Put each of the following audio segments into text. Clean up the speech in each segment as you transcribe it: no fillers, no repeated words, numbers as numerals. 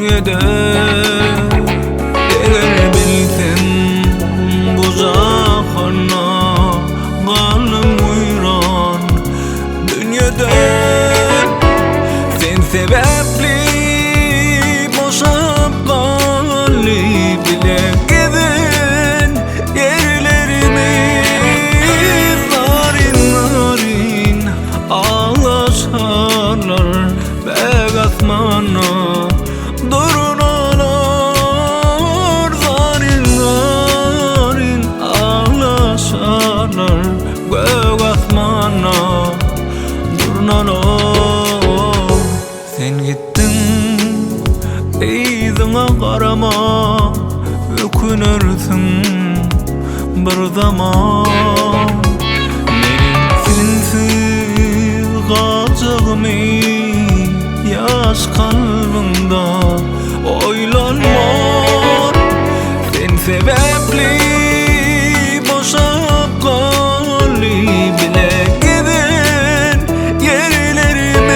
dünyada. Eğer bilsem bu zamanla kalım uyran dünyada. Sen sebepli boşap kalbi bile giden yerlerimiz narin narin ağlaşarlar bek asmana durunalar. Narin narin ağlaşarlar bek asmana durunalar. Sen gittin izine karama ökünürsün bir zaman. Menin sensiz kalacağımı yaş kalbimda oylanma. Sen sebepli boşap kalbi bile giden yerlerimiz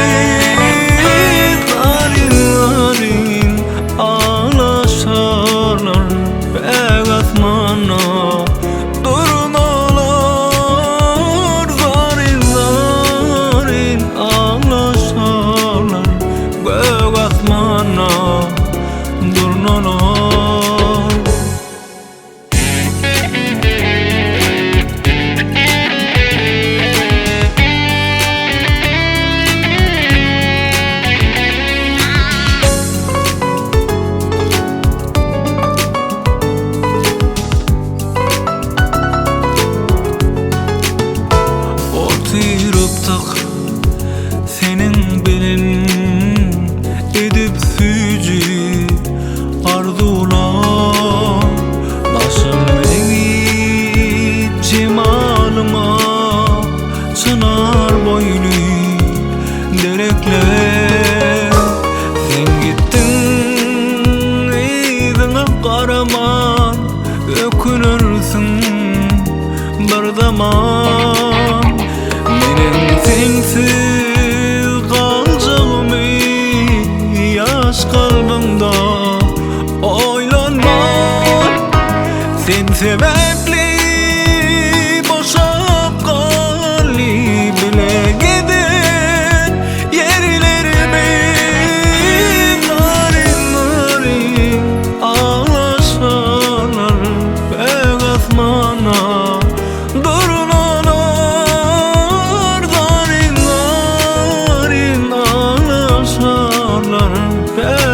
narin narin ağlaşarlar bek asmana durunalar. Narin narin ağlaşarlar bek asmana durunalar. Oturup senin bilen edip sücü arzular. Başım eğit cemalıma çınar boylu derekler. Sen gittin izine karaman ökünürsün bir zaman. Menin sensiz kalacağımı yaş kalbimda oylanma. Sen sebepli boşap kalbi bile giden yerlerimiz narin narin ağlaşarlar bek asmana durunalar. Narin narin ağlaşarlar bek